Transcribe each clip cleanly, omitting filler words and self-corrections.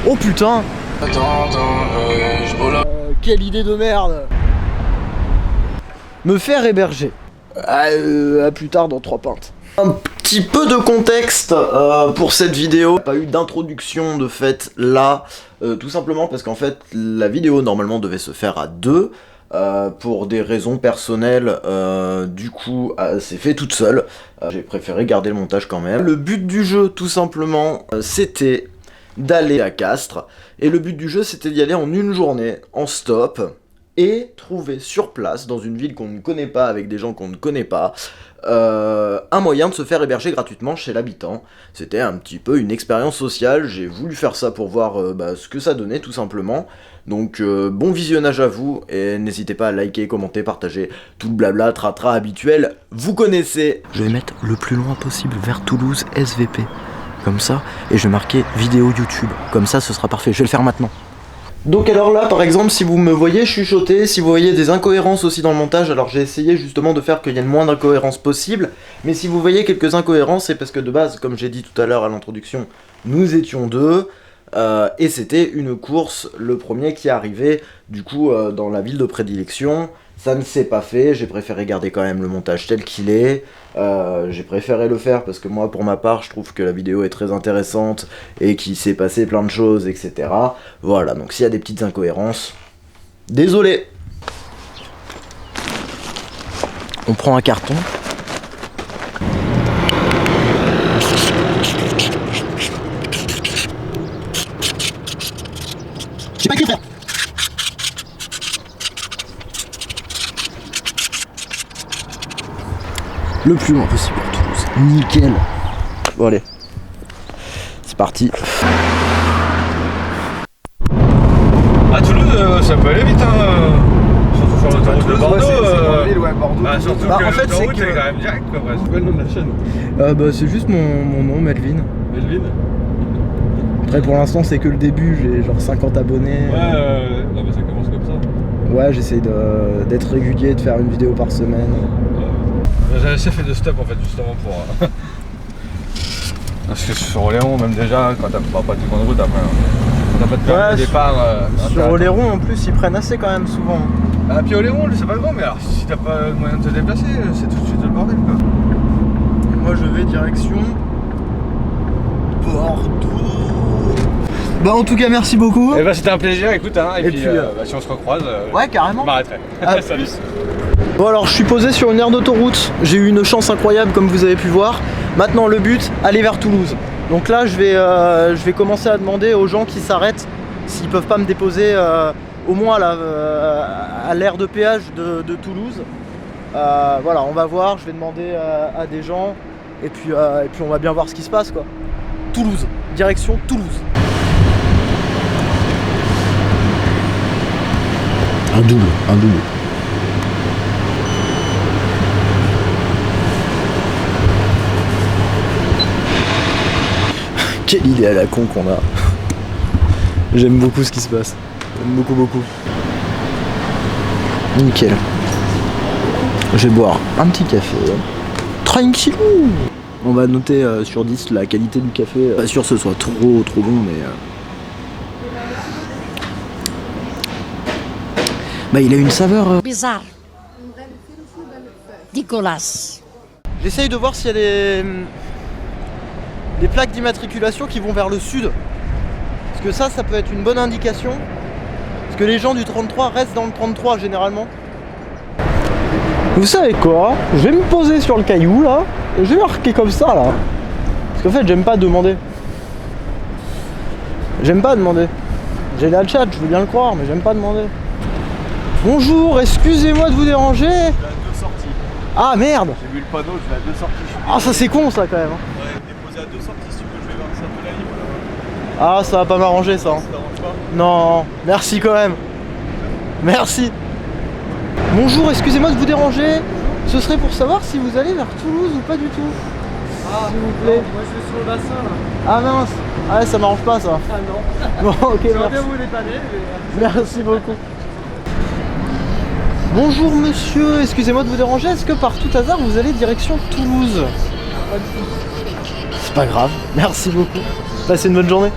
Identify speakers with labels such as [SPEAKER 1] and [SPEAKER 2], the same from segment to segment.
[SPEAKER 1] Oh putain. Quelle idée de merde. Me faire héberger. À plus tard dans 3 pintes. Un petit peu de contexte pour cette vidéo. Pas eu d'introduction de fait là, tout simplement parce qu'en fait la vidéo normalement devait se faire à 2. Pour des raisons personnelles, du coup, c'est fait toute seule. J'ai préféré garder le montage quand même. Le but du jeu, tout simplement, c'était d'aller à Castres. Et le but du jeu, c'était d'y aller en une journée, en stop, et trouver sur place, dans une ville qu'on ne connaît pas, avec des gens qu'on ne connaît pas, un moyen de se faire héberger gratuitement chez l'habitant. C'était un petit peu une expérience sociale, j'ai voulu faire ça pour voir ce que ça donnait tout simplement. Donc bon visionnage à vous, et n'hésitez pas à liker, commenter, partager, tout le blabla, tratra habituel, vous connaissez. Je vais mettre le plus loin possible vers Toulouse SVP, comme ça, et je vais marquer vidéo YouTube, comme ça ce sera parfait, je vais le faire maintenant. Donc alors là, par exemple, si vous me voyez chuchoter, si vous voyez des incohérences aussi dans le montage, alors j'ai essayé justement de faire qu'il y ait le moins d'incohérences possible, mais si vous voyez quelques incohérences, c'est parce que de base, comme j'ai dit tout à l'heure à l'introduction, nous étions 2, et c'était une course, le premier qui arrivait, du coup, dans la ville de prédilection. Ça ne s'est pas fait, j'ai préféré garder quand même le montage tel qu'il est, j'ai préféré le faire parce que moi, pour ma part, je trouve que la vidéo est très intéressante et qu'il s'est passé plein de choses, etc. Voilà, donc s'il y a des petites incohérences, désolé. On prend un carton. J'ai pas écrit, frère. Le plus loin possible pour Toulouse. Nickel. Bon allez. C'est parti.
[SPEAKER 2] À Toulouse, ça peut aller vite, hein. Surtout sur l'autoroute de Bordeaux. Bah, surtout
[SPEAKER 1] bah,
[SPEAKER 2] que
[SPEAKER 1] en fait, c'est
[SPEAKER 2] l'autoroute,
[SPEAKER 1] que...
[SPEAKER 2] est quand même direct, quoi. C'est quoi le nom de la chaîne?
[SPEAKER 1] C'est juste mon nom, Melvin.
[SPEAKER 2] Melvin.
[SPEAKER 1] Après, pour l'instant, c'est que le début. J'ai genre 50 abonnés.
[SPEAKER 2] Ouais, non, mais ça commence comme ça.
[SPEAKER 1] Ouais, j'essaie d'être régulier, de faire une vidéo par semaine.
[SPEAKER 2] J'avais assez fait de stop en fait, justement pour. Parce que sur Oléron, même déjà, quand t'as pas du coin de route après, t'as pas de permis de départ.
[SPEAKER 1] Sur Oléron, en plus, ils prennent assez quand même souvent.
[SPEAKER 2] Ah, puis Oléron, c'est pas grand, mais alors si t'as pas le moyen de te déplacer, c'est tout de suite le bordel, quoi.
[SPEAKER 1] Et moi, je vais direction Bordeaux. Bah, en tout cas, merci beaucoup.
[SPEAKER 2] Et bah, c'était un plaisir, écoute, hein. Et puis si on se recroise,
[SPEAKER 1] ouais, carrément.
[SPEAKER 2] Je m'arrêterai. Salut.
[SPEAKER 1] Bon alors je suis posé sur une aire d'autoroute, j'ai eu une chance incroyable comme vous avez pu voir. Maintenant le but, aller vers Toulouse. Donc là je vais commencer à demander aux gens qui s'arrêtent s'ils peuvent pas me déposer au moins à l'aire de péage de Toulouse. Voilà, on va voir, je vais demander à des gens et puis on va bien voir ce qui se passe quoi. Toulouse, direction Toulouse. Un double. Quelle idée à la con qu'on a. J'aime beaucoup ce qui se passe. J'aime beaucoup. Nickel. Je vais boire un petit café. Tranquillou. On va noter sur 10 la qualité du café. Pas sûr que ce soit trop bon, mais... Bah il a une saveur...
[SPEAKER 3] Bizarre. Dégueulasse.
[SPEAKER 1] J'essaye de voir s'il y a des plaques d'immatriculation qui vont vers le sud. Parce que ça peut être une bonne indication. Parce que les gens du 33 restent dans le 33 généralement. Vous savez quoi? Je vais me poser sur le caillou là. Et je vais marquer comme ça là. Parce qu'en fait j'aime pas demander. J'ai là le chat, je veux bien le croire, mais j'aime pas demander. Bonjour, excusez-moi de vous déranger.
[SPEAKER 2] Je vais à 2 sorties.
[SPEAKER 1] Ah merde.
[SPEAKER 2] J'ai vu le panneau, je vais à 2 sorties.
[SPEAKER 1] Ah ça c'est con ça quand même.
[SPEAKER 2] Ouais, déposé à 2 sorties si tu veux, je vais voir ça de la libre.
[SPEAKER 1] Ah ça va pas m'arranger ça.
[SPEAKER 2] Ça t'arrange pas?
[SPEAKER 1] Non, merci quand même. Merci. Bonjour, excusez-moi de vous déranger. Ce serait pour savoir si vous allez vers Toulouse ou pas du tout.
[SPEAKER 4] Ah,
[SPEAKER 1] s'il vous plaît.
[SPEAKER 4] non, moi je vais sur le bassin là.
[SPEAKER 1] Ah mince. Ah ça m'arrange pas ça.
[SPEAKER 4] Ah non.
[SPEAKER 1] Bon ok,
[SPEAKER 4] J'aurais
[SPEAKER 1] merci.
[SPEAKER 4] bien vous dépanner, mais...
[SPEAKER 1] Merci beaucoup. Bonjour monsieur, excusez-moi de vous déranger, est-ce que par tout hasard vous allez direction Toulouse?
[SPEAKER 4] Pas du tout.
[SPEAKER 1] C'est pas grave, merci beaucoup. Passez une bonne journée.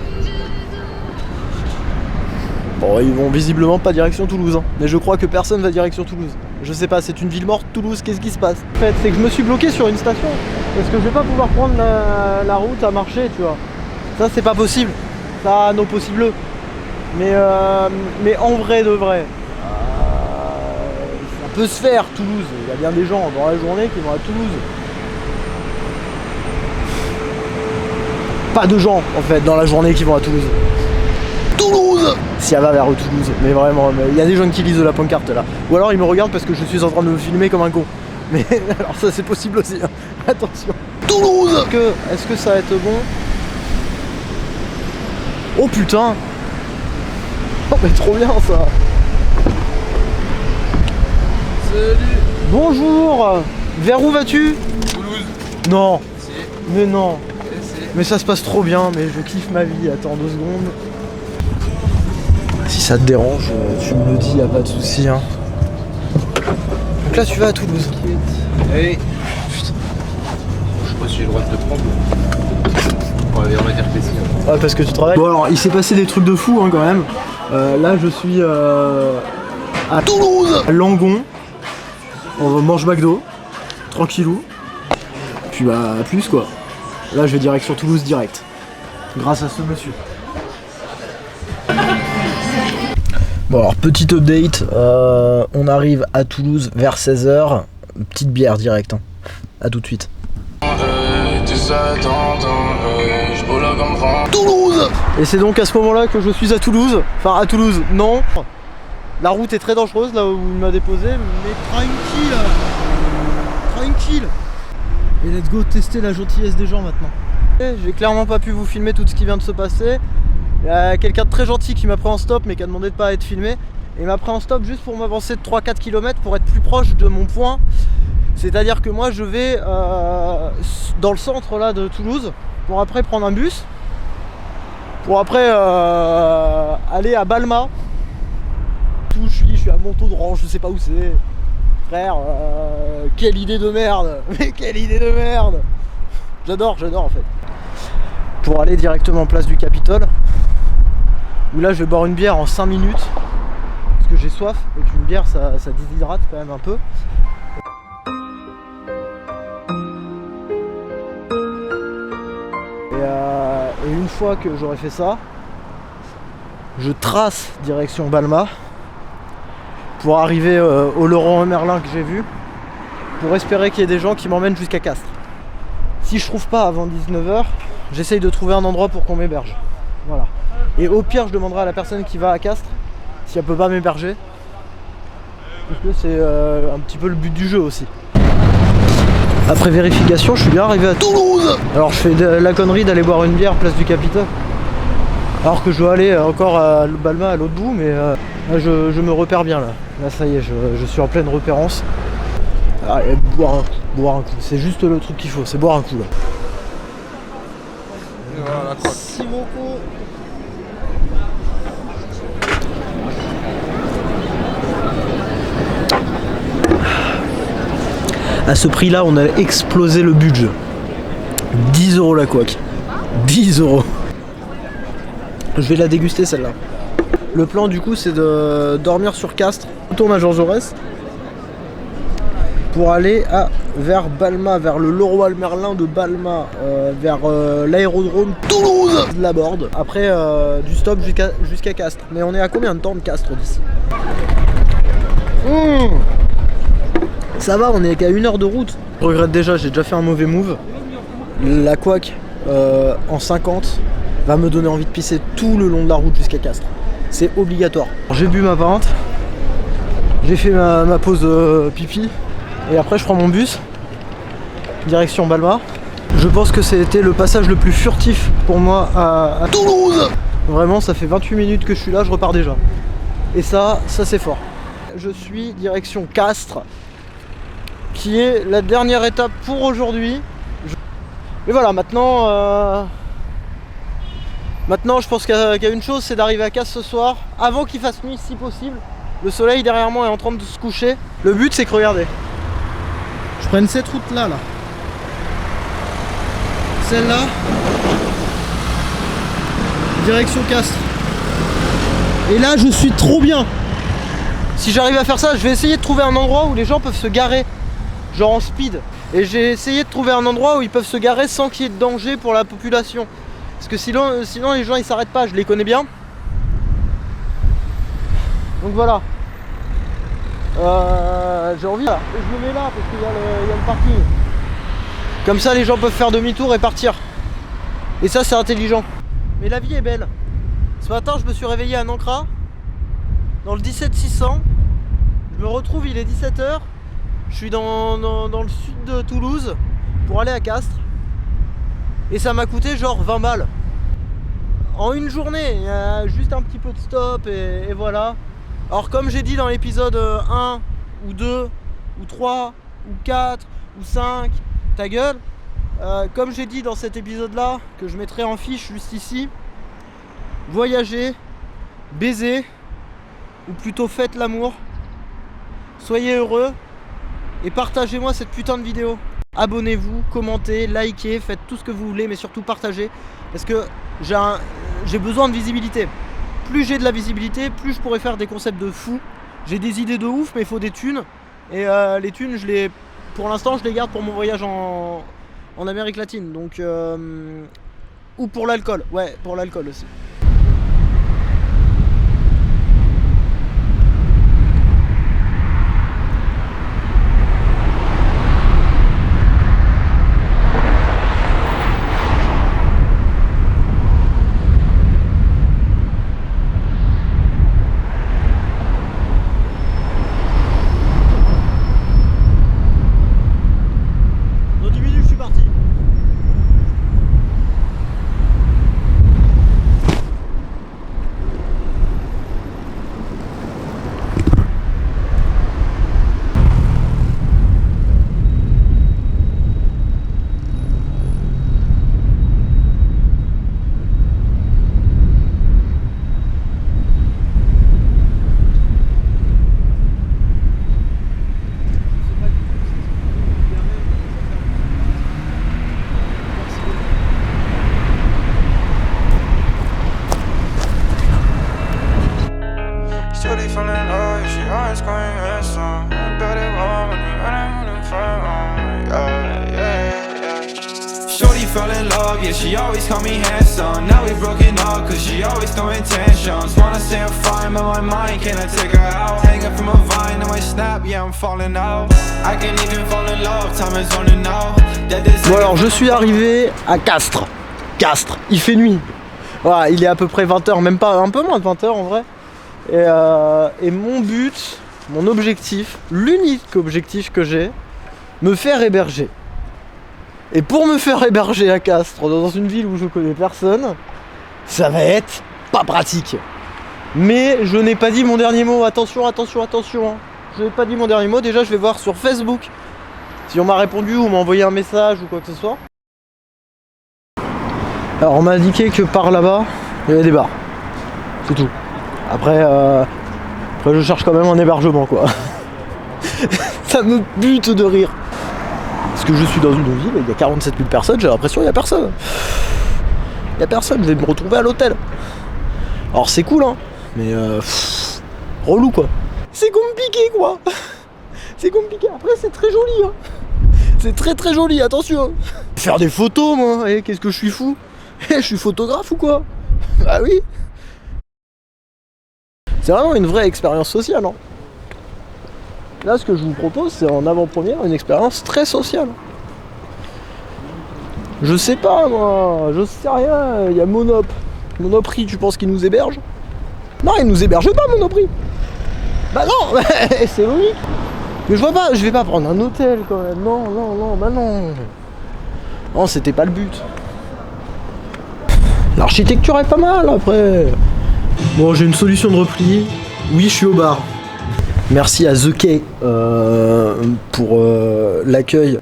[SPEAKER 1] Bon, ils vont visiblement pas direction Toulouse, hein. Mais je crois que personne va direction Toulouse. Je sais pas, c'est une ville morte, Toulouse, qu'est-ce qui se passe? En fait, c'est que je me suis bloqué sur une station. Parce que je vais pas pouvoir prendre la route à marcher, tu vois. Ça, c'est pas possible. Ça, non possible. Mais en vrai de vrai, ça peut se faire, Toulouse. Il y a bien des gens dans la journée qui vont à Toulouse. Pas de gens, en fait, dans la journée qui vont à Toulouse. Toulouse! Si elle va vers Toulouse, mais vraiment, il y a des gens qui lisent de la pancarte là. Ou alors ils me regardent parce que je suis en train de me filmer comme un con. Mais alors ça c'est possible aussi, hein. Attention. Toulouse! Est-ce que ça va être bon? Oh putain! Oh mais trop bien ça!
[SPEAKER 4] Salut.
[SPEAKER 1] Bonjour! Vers où vas-tu?
[SPEAKER 4] Toulouse.
[SPEAKER 1] Non!
[SPEAKER 4] Si.
[SPEAKER 1] Mais non!
[SPEAKER 4] Si.
[SPEAKER 1] Mais ça se passe trop bien, mais je kiffe ma vie. Attends 2 secondes. Si ça te dérange, tu me le dis, y a pas de souci, hein. Donc là, tu vas à Toulouse.
[SPEAKER 4] Hey. Putain. Je sais pas si j'ai le droit de te prendre. On va dire plaisir.
[SPEAKER 1] Ouais, parce que tu travailles. Bon, alors, il s'est passé des trucs de fou, hein, quand même. Là, je suis à Toulouse, à Langon. On mange McDo, tranquillou. Puis bah, plus quoi. Là, je vais direction Toulouse direct. Grâce à ce monsieur. Bon alors petit update, on arrive à Toulouse vers 16h, petite bière direct, hein. À tout de suite. Toulouse! Et c'est donc à ce moment-là que je suis à Toulouse, enfin à Toulouse, non. La route est très dangereuse là où il m'a déposé, mais tranquille. Tranquille. Et let's go tester la gentillesse des gens maintenant. J'ai clairement pas pu vous filmer tout ce qui vient de se passer. Il y a quelqu'un de très gentil qui m'a pris en stop mais qui a demandé de pas être filmé. Et m'a pris en stop juste pour m'avancer de 3-4 km pour être plus proche de mon point. C'est-à-dire que moi je vais dans le centre là de Toulouse pour après prendre un bus. Pour après aller à Balma. Je suis à Montaudoran, je sais pas où c'est. Frère, quelle idée de merde. Mais quelle idée de merde. J'adore en fait. Pour aller directement en place du Capitole. Où là je vais boire une bière en 5 minutes parce que j'ai soif et qu'une bière ça déshydrate quand même un peu. Et une fois que j'aurai fait ça, je trace direction Balma pour arriver au Leroy Merlin que j'ai vu, pour espérer qu'il y ait des gens qui m'emmènent jusqu'à Castres. Si je trouve pas avant 19h, j'essaye de trouver un endroit pour qu'on m'héberge. Voilà. Et au pire, je demanderai à la personne qui va à Castres si elle peut pas m'héberger. Parce que c'est un petit peu le but du jeu aussi. Après vérification, je suis bien arrivé à Toulouse. Alors je fais la connerie d'aller boire une bière place du Capitole. Alors que je dois aller encore à Balma à l'autre bout, mais là, je me repère bien là. Là ça y est, je suis en pleine repérance. Ah, boire un coup. C'est juste le truc qu'il faut, c'est boire un coup là.
[SPEAKER 4] Voilà,
[SPEAKER 1] Merci beaucoup. À ce prix là on a explosé le budget. 10 € la couac. 10 €. Je vais la déguster celle-là. Le plan du coup c'est de dormir sur Castres. On tourne à Georges Jaurès pour aller vers Balma, vers le Leroy Merlin de Balma, vers l'aérodrome Toulouse de la Borde. Après du stop jusqu'à Castres. Mais on est à combien de temps de Castres d'ici? Ça va, on est qu'à 1 heure de route. Je regrette déjà, j'ai déjà fait un mauvais move. La couac en 50 va me donner envie de pisser tout le long de la route jusqu'à Castres. C'est obligatoire. J'ai bu ma pinte, j'ai fait ma pause pipi, et après je prends mon bus, direction Balma. Je pense que c'était le passage le plus furtif pour moi à Toulouse. Vraiment, ça fait 28 minutes que je suis là, je repars déjà. Et ça c'est fort. Je suis direction Castres, qui est la dernière étape pour aujourd'hui. Et voilà, maintenant je pense qu'il y a une chose, c'est d'arriver à Castres ce soir, avant qu'il fasse nuit si possible. Le soleil derrière moi est en train de se coucher. Le but c'est que, regardez, je prenne cette route là, celle-là, direction Castres. Et là je suis trop bien. Si j'arrive à faire ça, je vais essayer de trouver un endroit où les gens peuvent se garer, genre en speed. Et j'ai essayé de trouver un endroit où ils peuvent se garer sans qu'il y ait de danger pour la population. Parce que sinon les gens ils s'arrêtent pas, je les connais bien. Donc voilà. J'ai envie là, je me mets là parce qu'il y a le parking. Comme ça les gens peuvent faire demi-tour et partir. Et ça c'est intelligent. Mais la vie est belle. Ce matin je me suis réveillé à Nancra, dans le 17600. Je me retrouve, il est 17 h. Je suis dans le sud de Toulouse pour aller à Castres. Et ça m'a coûté genre 20 balles. En une journée, il y a juste un petit peu de stop et voilà. Alors comme j'ai dit dans l'épisode 1 ou 2 ou 3 ou 4 ou 5, ta gueule, comme j'ai dit dans cet épisode là, que je mettrai en fiche juste ici, voyagez, baisez, ou plutôt faites l'amour, soyez heureux et partagez-moi cette putain de vidéo. Abonnez-vous, commentez, likez, faites tout ce que vous voulez, mais surtout partagez, parce que j'ai besoin de visibilité. Plus j'ai de la visibilité, plus je pourrais faire des concepts de fou. J'ai des idées de ouf, mais il faut des thunes. Et les thunes, pour l'instant, je les garde pour mon voyage en Amérique latine. Donc, ou pour l'alcool. Ouais, pour l'alcool aussi.
[SPEAKER 3] Fell in love, yeah, she always called me handsome. Now we broken up, cause she always throwing tantrums. Wanna say I'm fine, but my mind can't take her out. Hanging from a vine, now I snap, yeah, I'm falling out. I can't even fall in love, time is running out.
[SPEAKER 1] Bon alors, je suis arrivé à Castres. Castres, il fait nuit. Voilà, il est à peu près 20h, même pas, un peu moins de 20h en vrai. Et mon but, mon objectif, l'unique objectif que j'ai, me faire héberger. Et pour me faire héberger à Castres, dans une ville où je connais personne, ça va être pas pratique. Mais je n'ai pas dit mon dernier mot, attention, attention, attention. Je n'ai pas dit mon dernier mot, déjà je vais voir sur Facebook si on m'a répondu ou m'a envoyé un message ou quoi que ce soit. Alors on m'a indiqué que par là-bas, il y avait des bars. C'est tout. Après je cherche quand même un hébergement quoi. Ça me bute de rire. Parce que je suis dans une ville, il y a 47 000 personnes, j'ai l'impression qu'il n'y a personne. Il n'y a personne, je vais me retrouver à l'hôtel. Alors c'est cool hein, mais relou quoi. C'est compliqué quoi. C'est compliqué, après c'est très joli hein. C'est très très joli, attention. Faire des photos moi, et qu'est-ce que je suis fou. Je suis photographe ou quoi? Bah oui. C'est vraiment une vraie expérience sociale hein. Là, ce que je vous propose, c'est en avant-première une expérience très sociale. Je sais pas, moi, je sais rien. Il y a Monoprix, tu penses qu'il nous héberge? Non, il nous héberge pas, Monoprix. Bah non, c'est logique. Mais je vais pas prendre un hôtel quand même. Non, bah non. Non, c'était pas le but. L'architecture est pas mal après. Bon, j'ai une solution de repli. Oui, je suis au bar. Merci à The Quay pour l'accueil.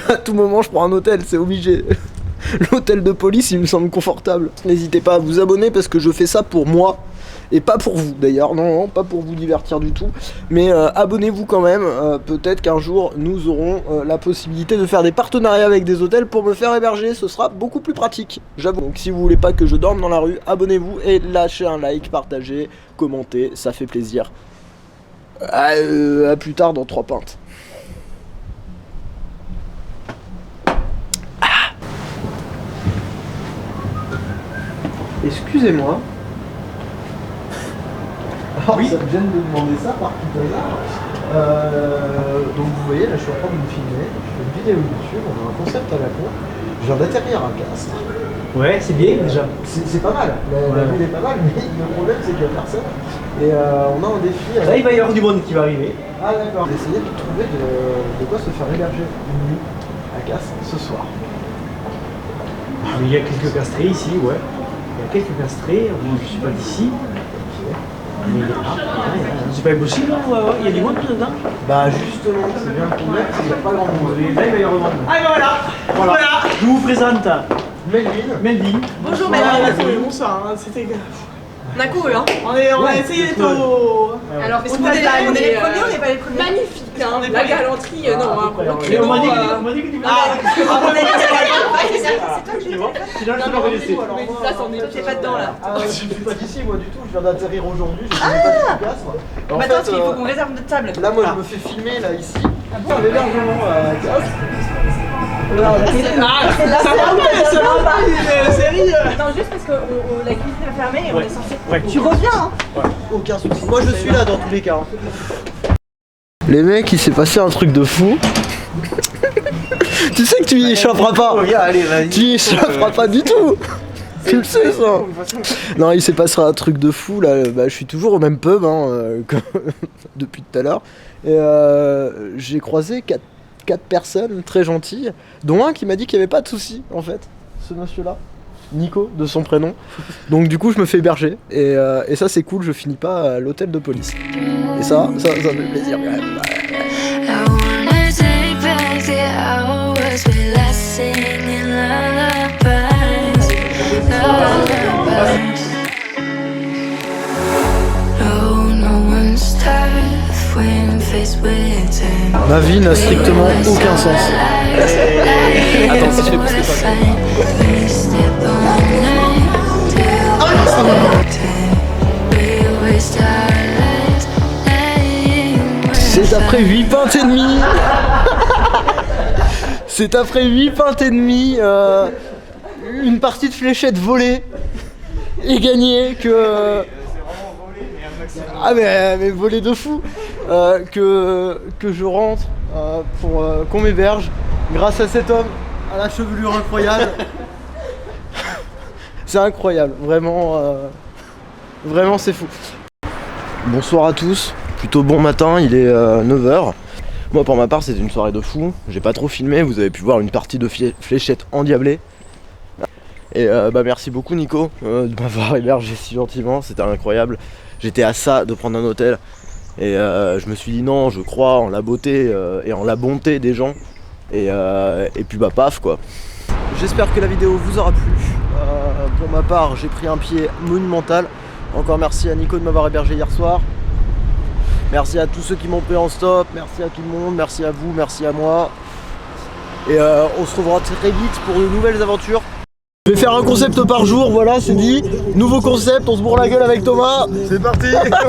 [SPEAKER 1] À tout moment, je prends un hôtel, c'est obligé. l'hôtel de police il me semble confortable. N'hésitez pas à vous abonner parce que je fais ça pour moi. Et pas pour vous d'ailleurs, non, pas pour vous divertir du tout. Mais abonnez-vous quand même, peut-être qu'un jour nous aurons la possibilité de faire des partenariats avec des hôtels pour me faire héberger, ce sera beaucoup plus pratique, j'avoue. Donc si vous voulez pas que je dorme dans la rue, abonnez-vous et lâchez un like, partagez, commentez, ça fait plaisir. À plus tard dans 3 pintes. Excusez-moi. Alors, oui. Ça me gêne de demander ça par tout hasard. Donc vous voyez, là je suis en train de me filmer, je fais une vidéo YouTube, on a un concept à la con. Je viens d'atterrir à Castres.
[SPEAKER 5] Ouais, c'est bien déjà.
[SPEAKER 1] C'est pas mal, la ville est pas mal, mais le problème c'est qu'il y a personne. Et on a un défi.
[SPEAKER 5] Là il va y avoir du monde qui va arriver.
[SPEAKER 1] Ah d'accord. D'essayer de trouver de quoi se faire héberger une nuit à Castres ce soir.
[SPEAKER 5] Il y a quelques castrés ici, ouais. Il y a quelques castrés, bon, je suis pas d'ici. Mais c'est pas impossible, il y a du monde dedans.
[SPEAKER 1] Bah justement, c'est bien le problème, c'est qu'il n'y a pas grand monde.
[SPEAKER 5] Là il va y avoir du monde. Ah voilà. Je vous présente Melvin.
[SPEAKER 6] Bonjour Melvin. Bonsoir, c'était... On a couru, hein. On a essayé d'être au...
[SPEAKER 7] Alors,
[SPEAKER 6] on est les premiers, on n'est pas les premiers.
[SPEAKER 7] Magnifique, hein. La galanterie, non, hein.
[SPEAKER 5] On m'a dit que tu
[SPEAKER 6] C'est toi que j'ai
[SPEAKER 5] sinon je l'aurais laissé.
[SPEAKER 6] T'es pas dedans là.
[SPEAKER 1] Je suis pas d'ici moi du tout, je viens d'atterrir aujourd'hui, je connais pas du Castres.
[SPEAKER 6] Attends, parce qu'il faut qu'on réserve notre table.
[SPEAKER 1] Là moi je me fais filmer là ici. L'hébergement à Castres.
[SPEAKER 6] C'est la série. Non, juste parce que la cuisine est fermée et on est censé... Tu reviens, hein.
[SPEAKER 1] Aucun souci. Moi je suis là dans tous les cas. Les mecs, il s'est passé un truc de fou. Tu sais que tu y échapperas pas. Tu y échapperas pas du tout. Tu le sais ça. Non, il s'est passé un truc de fou là. Bah, je suis toujours au même pub hein, depuis tout à l'heure. Et j'ai croisé 4 personnes très gentilles, dont un qui m'a dit qu'il n'y avait pas de souci en fait. Ce monsieur-là. Nico de son prénom. Donc du coup je me fais héberger et ça c'est cool, je finis pas à l'hôtel de police. Et ça me fait plaisir quand même. Ma vie n'a strictement aucun sens. Attends, si je fais plus que ça. C'est après 8 pintes et demie. C'est après 8 pintes et demie, une partie de fléchette volée et gagnée que... Ah mais volée de fou, que je rentre pour qu'on m'héberge grâce à cet homme à la chevelure incroyable. C'est incroyable, vraiment, vraiment c'est fou. Bonsoir à tous, plutôt bon matin, il est 9h. Moi pour ma part c'était une soirée de fou, j'ai pas trop filmé, vous avez pu voir une partie de fléchette endiablée. Et bah merci beaucoup Nico de m'avoir hébergé si gentiment, c'était incroyable. J'étais à ça de prendre un hôtel et je me suis dit non, je crois en la beauté et en la bonté des gens et puis bah paf quoi. J'espère que la vidéo vous aura plu. Pour ma part j'ai pris un pied monumental. Encore merci à Nico de m'avoir hébergé hier soir. Merci à tous ceux qui m'ont pris en stop, merci à tout le monde, merci à vous, merci à moi. Et on se retrouvera très vite pour de nouvelles aventures. Je vais faire un concept par jour, voilà, c'est dit. Nouveau concept, on se bourre la gueule avec Thomas. C'est parti. On y va.